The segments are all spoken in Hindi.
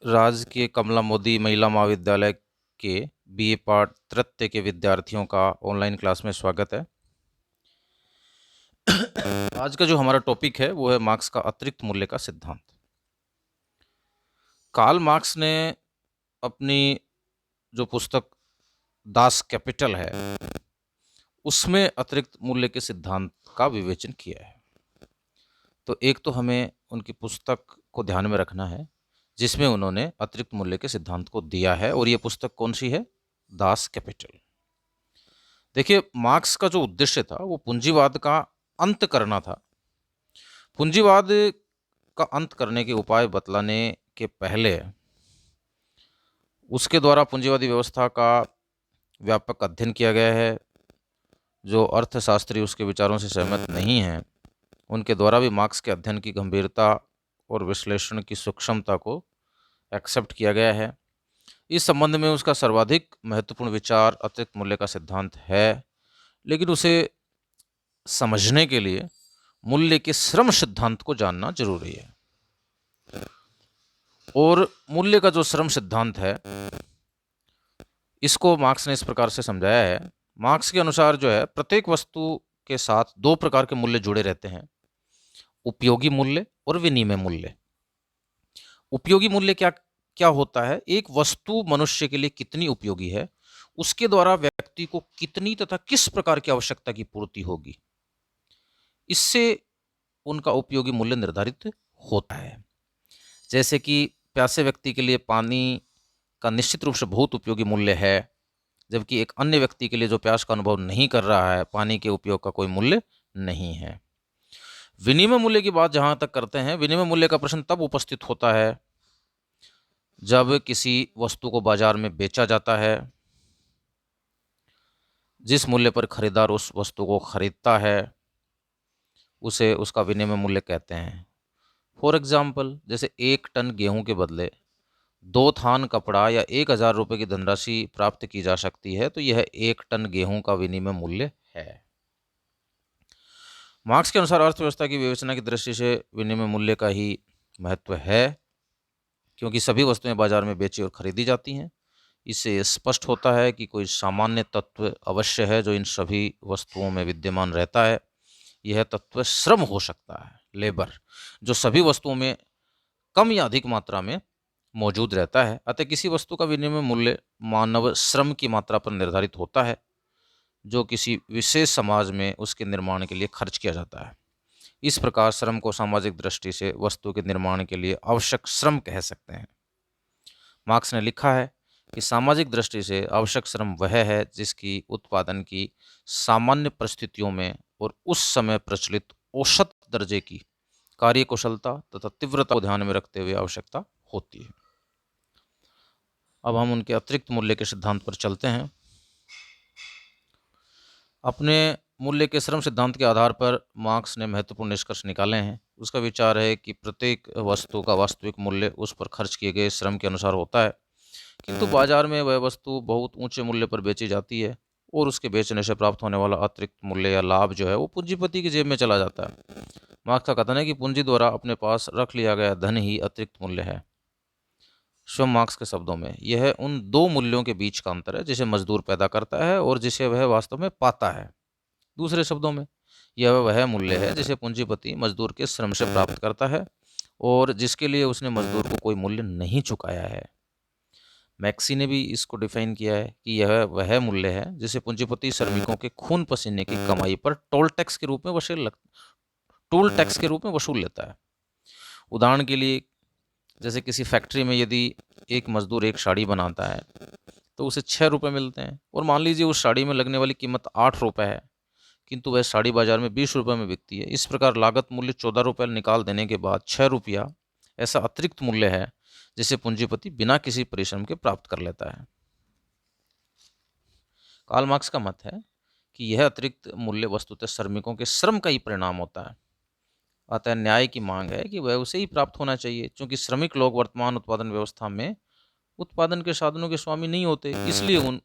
राजकीय कमला मोदी महिला महाविद्यालय के बीए पार्ट तृतीय के विद्यार्थियों का ऑनलाइन क्लास में स्वागत है। आज का जो हमारा टॉपिक है वो है मार्क्स का अतिरिक्त मूल्य का सिद्धांत। कार्ल मार्क्स ने अपनी जो पुस्तक दास कैपिटल है उसमें अतिरिक्त मूल्य के सिद्धांत का विवेचन किया है। तो एक तो हमें उनकी पुस्तक को ध्यान में रखना है जिसमें उन्होंने अतिरिक्त मूल्य के सिद्धांत को दिया है, और ये पुस्तक कौन सी है? Das Kapital. देखिए, मार्क्स का जो उद्देश्य था वो पूंजीवाद का अंत करना था। पूंजीवाद का अंत करने के उपाय बतलाने के पहले उसके द्वारा पूंजीवादी व्यवस्था का व्यापक अध्ययन किया गया है। जो अर्थशास्त्री उसके विचारों से सहमत नहीं हैं उनके द्वारा भी मार्क्स के अध्ययन की गंभीरता और विश्लेषण की सूक्ष्मता को एक्सेप्ट किया गया है। इस संबंध में उसका सर्वाधिक महत्वपूर्ण विचार अतिरिक्त मूल्य का सिद्धांत है, लेकिन उसे समझने के लिए मूल्य के श्रम सिद्धांत को जानना जरूरी है। और मूल्य का जो श्रम सिद्धांत है इसको मार्क्स ने इस प्रकार से समझाया है। मार्क्स के अनुसार जो है प्रत्येक वस्तु के साथ दो प्रकार के मूल्य जुड़े रहते हैं, उपयोगी मूल्य और विनिमय मूल्य। उपयोगी मूल्य क्या क्या होता है? एक वस्तु मनुष्य के लिए कितनी उपयोगी है, उसके द्वारा व्यक्ति को कितनी तथा किस प्रकार की आवश्यकता की पूर्ति होगी, इससे उनका उपयोगी मूल्य निर्धारित होता है। जैसे कि प्यासे व्यक्ति के लिए पानी का निश्चित रूप से बहुत उपयोगी मूल्य है, जबकि एक अन्य व्यक्ति के लिए जो प्यास का अनुभव नहीं कर रहा है पानी के उपयोग का कोई मूल्य नहीं है। विनिमय मूल्य की बात जहां तक करते हैं, विनिमय मूल्य का प्रश्न तब उपस्थित होता है जब किसी वस्तु को बाजार में बेचा जाता है। जिस मूल्य पर खरीदार उस वस्तु को खरीदता है उसे उसका विनिमय मूल्य कहते हैं। फॉर एग्जाम्पल, जैसे 1 टन गेहूं के बदले 2 थान कपड़ा या 1,000 रुपये की धनराशि प्राप्त की जा सकती है, तो यह 1 टन गेहूं का विनिमय मूल्य है। मार्क्स के अनुसार अर्थव्यवस्था की विवेचना की दृष्टि से विनिमय मूल्य का ही महत्व है, क्योंकि सभी वस्तुएं बाजार में बेची और खरीदी जाती हैं। इससे स्पष्ट होता है कि कोई सामान्य तत्व अवश्य है जो इन सभी वस्तुओं में विद्यमान रहता है। यह तत्व श्रम हो सकता है, लेबर, जो सभी वस्तुओं में कम या अधिक मात्रा में मौजूद रहता है। अतः किसी वस्तु का विनिमय मूल्य मानव श्रम की मात्रा पर निर्धारित होता है जो किसी विशेष समाज में उसके निर्माण के लिए खर्च किया जाता है। इस प्रकार श्रम को सामाजिक दृष्टि से वस्तु के निर्माण के लिए आवश्यक श्रम कह सकते हैं। मार्क्स ने लिखा है कि सामाजिक दृष्टि से आवश्यक श्रम वह है जिसकी उत्पादन की सामान्य परिस्थितियों में और उस समय प्रचलित औसत दर्जे की कार्यकुशलता तथा तीव्रता को ध्यान में रखते हुए आवश्यकता होती है। अब हम उनके अतिरिक्त मूल्य के सिद्धांत पर चलते हैं। अपने मूल्य के श्रम सिद्धांत के आधार पर मार्क्स ने महत्वपूर्ण निष्कर्ष निकाले हैं। उसका विचार है कि प्रत्येक वस्तु का वास्तविक मूल्य उस पर खर्च किए गए श्रम के अनुसार होता है, किंतु बाजार में वह वस्तु बहुत ऊंचे मूल्य पर बेची जाती है और उसके बेचने से प्राप्त होने वाला अतिरिक्त मूल्य या लाभ जो है वो पूंजीपति की जेब में चला जाता है। मार्क्स का कथन है कि पूंजी द्वारा अपने पास रख लिया गया धन ही अतिरिक्त मूल्य है। स्वयं मार्क्स के शब्दों में यह उन दो मूल्यों के बीच का अंतर है जिसे मजदूर पैदा करता है और जिसे वह वास्तव में पाता है। दूसरे शब्दों में यह वह मूल्य है जिसे पूंजीपति मजदूर के श्रम से प्राप्त करता है और जिसके लिए उसने मजदूर को कोई मूल्य नहीं चुकाया है। मैक्सी ने भी इसको डिफाइन किया है कि यह वह मूल्य है जिसे पूंजीपति श्रमिकों के खून पसीने की कमाई पर टोल टैक्स के रूप में वसूल लेता है। उदाहरण के लिए, जैसे किसी फैक्ट्री में यदि एक मजदूर एक साड़ी बनाता है तो उसे 6 रुपये मिलते हैं, और मान लीजिए उस साड़ी में लगने वाली कीमत 8 रुपये है, किंतु वह साड़ी बाजार में 20 रुपये में बिकती है। इस प्रकार लागत मूल्य 14 रुपये निकाल देने के बाद 6 रुपया ऐसा अतिरिक्त मूल्य है जिसे पूंजीपति बिना किसी परिश्रम के प्राप्त कर लेता है। कार्ल मार्क्स का मत है कि यह अतिरिक्त मूल्य वस्तुतः श्रमिकों के श्रम का ही परिणाम होता है। अतः न्याय की मांग है कि वह उसे ही प्राप्त होना चाहिए, क्योंकि श्रमिक लोग वर्तमान उत्पादन व्यवस्था में उत्पादन के साधनों के स्वामी नहीं होते, इसलिए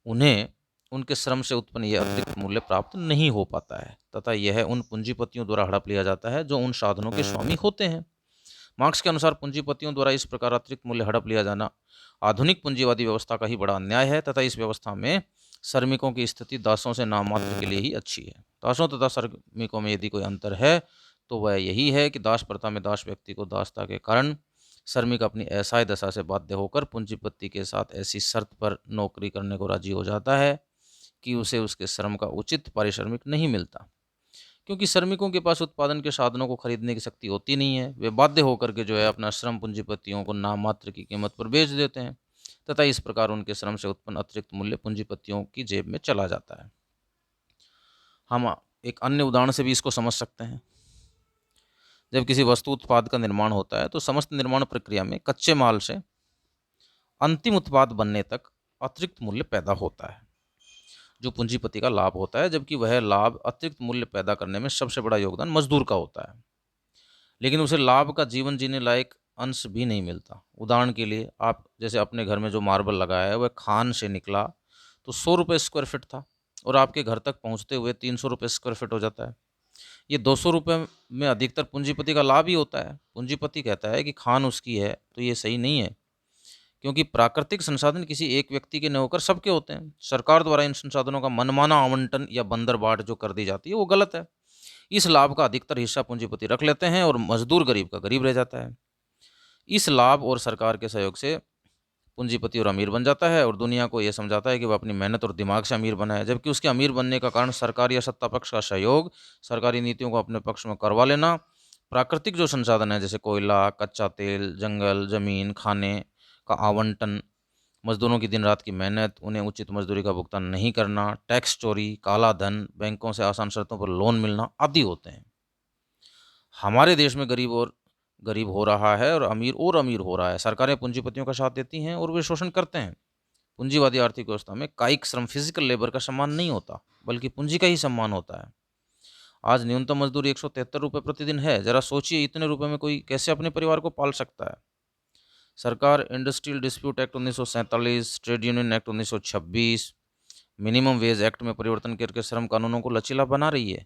उन्हें उनके श्रम से उत्पन्न यह अतिरिक्त मूल्य प्राप्त नहीं हो पाता है तथा यह उन पूंजीपतियों द्वारा हड़प लिया जाता है जो उन साधनों के स्वामी होते हैं। मार्क्स के अनुसार पूंजीपतियों द्वारा इस प्रकार अतिरिक्त मूल्य हड़प लिया जाना आधुनिक पूंजीवादी व्यवस्था का ही बड़ा अन्याय है तथा इस व्यवस्था में श्रमिकों की स्थिति दासों से नाममात्र के लिए ही अच्छी है। दासों तथा श्रमिकों में यदि कोई अंतर है तो वह यही है कि दास प्रथा में दास व्यक्ति को दासता के कारण श्रमिक अपनी असहाय दशा से बाध्य होकर पूंजीपति के साथ ऐसी शर्त पर नौकरी करने को राजी हो जाता है कि उसे उसके श्रम का उचित पारिश्रमिक नहीं मिलता। क्योंकि श्रमिकों के पास उत्पादन के साधनों को खरीदने की शक्ति होती नहीं है, वे बाध्य होकर के जो है अपना श्रम पूंजीपतियों को नाम मात्र की कीमत पर बेच देते हैं तथा इस प्रकार उनके श्रम से उत्पन्न अतिरिक्त मूल्य पूंजीपतियों की जेब में चला जाता है। हम एक अन्य उदाहरण से भी इसको समझ सकते हैं। जब किसी वस्तु उत्पाद का निर्माण होता है तो समस्त निर्माण प्रक्रिया में कच्चे माल से अंतिम उत्पाद बनने तक अतिरिक्त मूल्य पैदा होता है जो पूंजीपति का लाभ होता है, जबकि वह लाभ अतिरिक्त मूल्य पैदा करने में सबसे बड़ा योगदान मजदूर का होता है, लेकिन उसे लाभ का जीवन जीने लायक अंश भी नहीं मिलता। उदाहरण के लिए आप जैसे अपने घर में जो मार्बल लगाया है वह खान से निकला तो 100 रुपये स्क्वायर फीट था और आपके घर तक पहुंचते हुए 300 रुपये स्क्वायर फीट हो जाता है। ये 200 रुपये में अधिकतर पूंजीपति का लाभ ही होता है। पूंजीपति कहता है कि खान उसकी है, तो ये सही नहीं है, क्योंकि प्राकृतिक संसाधन किसी एक व्यक्ति के न होकर सबके होते हैं। सरकार द्वारा इन संसाधनों का मनमाना आवंटन या बंदरबाट जो कर दी जाती है वो गलत है। इस लाभ का अधिकतर हिस्सा पूंजीपति रख लेते हैं और मजदूर गरीब का गरीब रह जाता है। इस लाभ और सरकार के सहयोग से पूंजीपति और अमीर बन जाता है और दुनिया को यह समझाता है कि वह अपनी मेहनत और दिमाग से अमीर बना है, जबकि उसके अमीर बनने का कारण सरकार या सत्ता पक्ष का सहयोग, सरकारी नीतियों को अपने पक्ष में करवा लेना, प्राकृतिक जो संसाधन है जैसे कोयला, कच्चा तेल, जंगल, जमीन, खाने का आवंटन, मजदूरों की दिन रात की मेहनत, उन्हें उचित मजदूरी का भुगतान नहीं करना, टैक्स चोरी, काला धन, बैंकों से आसान शर्तों पर लोन मिलना आदि होते हैं। हमारे देश में गरीब हो रहा है और अमीर हो रहा है। सरकारें पूंजीपतियों का साथ देती हैं और वे शोषण करते हैं। पूंजीवादी आर्थिक व्यवस्था में कायिक श्रम फिजिकल लेबर का सम्मान नहीं होता, बल्कि पूंजी का ही सम्मान होता है। आज न्यूनतम मजदूरी 173 रुपये प्रतिदिन है। जरा सोचिए, इतने रुपए में कोई कैसे अपने परिवार को पाल सकता है। सरकार industrial dispute act 1947, trade union act 1926, minimum wage act में परिवर्तन करके श्रम कानूनों को लचीला बना रही है,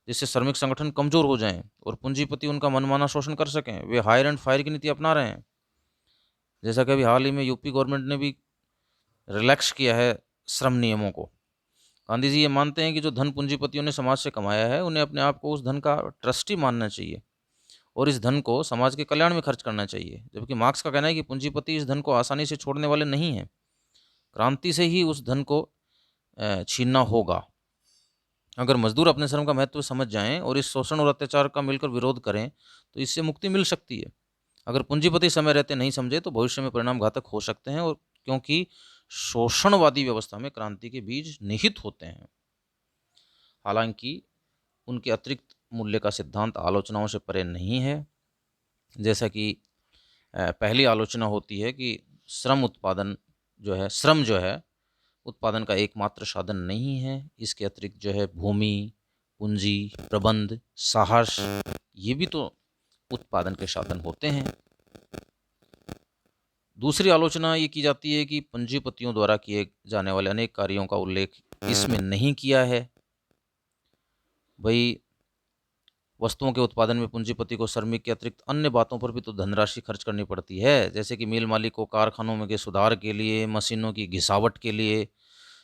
जिससे श्रमिक संगठन कमजोर हो जाएं और पूंजीपति उनका मनमाना शोषण कर सकें। वे हायर एंड फायर की नीति अपना रहे हैं। जैसा कि अभी हाल ही में यूपी गवर्नमेंट ने भी रिलैक्स किया है श्रम नियमों को। गांधी जी ये मानते हैं कि जो धन पूंजीपतियों ने समाज से कमाया है उन्हें अपने आप को उस धन का ट्रस्टी मानना चाहिए और इस धन को समाज के कल्याण में खर्च करना चाहिए, जबकि मार्क्स का कहना है कि पूंजीपति इस धन को आसानी से छोड़ने वाले नहीं हैं। क्रांति से ही उस धन को छीनना होगा। अगर मजदूर अपने श्रम का महत्व समझ जाएं और इस शोषण और अत्याचार का मिलकर विरोध करें तो इससे मुक्ति मिल सकती है। अगर पूंजीपति समय रहते नहीं समझे तो भविष्य में परिणाम घातक हो सकते हैं, और क्योंकि शोषणवादी व्यवस्था में क्रांति के बीज निहित होते हैं। हालांकि उनके अतिरिक्त मूल्य का सिद्धांत आलोचनाओं से परे नहीं है। जैसा कि पहली आलोचना होती है कि श्रम जो है उत्पादन का एकमात्र साधन नहीं है। इसके अतिरिक्त जो है भूमि, पूंजी, प्रबंध, साहस, ये भी तो उत्पादन के साधन होते हैं। दूसरी आलोचना ये की जाती है कि पूंजीपतियों द्वारा किए जाने वाले अनेक कार्यों का उल्लेख इसमें नहीं किया है। भाई, वस्तुओं के उत्पादन में पूंजीपति को श्रमिक के अतिरिक्त अन्य बातों पर भी तो धनराशि खर्च करनी पड़ती है, जैसे कि मिल मालिक को कारखानों में के सुधार के लिए, मशीनों की घिसावट के लिए,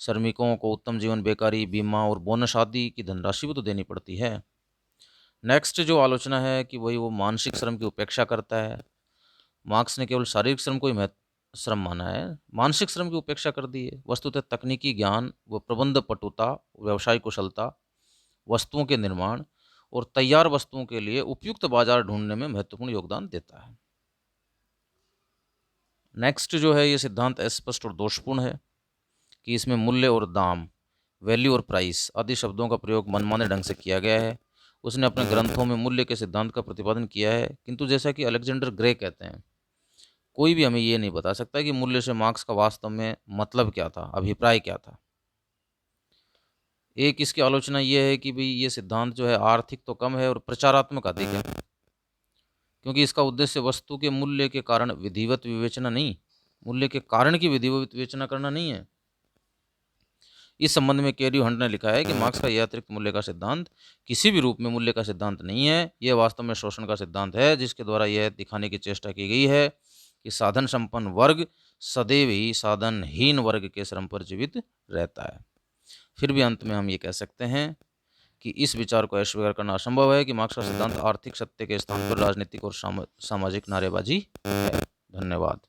श्रमिकों को उत्तम जीवन, बेकारी बीमा और बोनस आदि की धनराशि भी तो देनी पड़ती है। नेक्स्ट जो आलोचना है कि वो मानसिक श्रम की उपेक्षा करता है। मार्क्स ने केवल शारीरिक श्रम को ही महत्व श्रम माना है, मानसिक श्रम की उपेक्षा कर दी है। वस्तुतः तकनीकी ज्ञान व प्रबंध पटुता, व्यवसाय कुशलता, वस्तुओं के निर्माण और तैयार वस्तुओं के लिए उपयुक्त बाजार ढूंढने में महत्वपूर्ण योगदान देता है। नेक्स्ट जो है ये सिद्धांत अस्पष्ट और दोषपूर्ण है कि इसमें मूल्य और दाम, वैल्यू और प्राइस आदि शब्दों का प्रयोग मनमाने ढंग से किया गया है। उसने अपने ग्रंथों में मूल्य के सिद्धांत का प्रतिपादन किया है, किंतु जैसा कि अलेक्जेंडर ग्रे कहते हैं, कोई भी हमें ये नहीं बता सकता कि मूल्य से मार्क्स का वास्तव में मतलब क्या था, अभिप्राय क्या था। एक इसकी आलोचना ये है कि भाई ये सिद्धांत जो है आर्थिक तो कम है और प्रचारात्मक अधिक है, क्योंकि इसका उद्देश्य वस्तु के मूल्य के कारण विधिवत विवेचना नहीं, मूल्य के कारण की विधिवत विवेचना करना नहीं है। इस संबंध में कैरी हंट ने लिखा है कि मार्क्स का यह अतिरिक्त मूल्य का सिद्धांत किसी भी रूप में मूल्य का सिद्धांत नहीं है, यह वास्तव में शोषण का सिद्धांत है, जिसके द्वारा यह दिखाने की चेष्टा की गई है कि साधन संपन्न वर्ग सदैव ही साधनहीन वर्ग के श्रम पर जीवित रहता है। फिर भी अंत में हम ये कह सकते हैं कि इस विचार को अस्वीकार करना असंभव है कि मार्क्स का सिद्धांत आर्थिक सत्य के स्थान पर राजनीतिक और सामाजिक नारेबाजी है। धन्यवाद।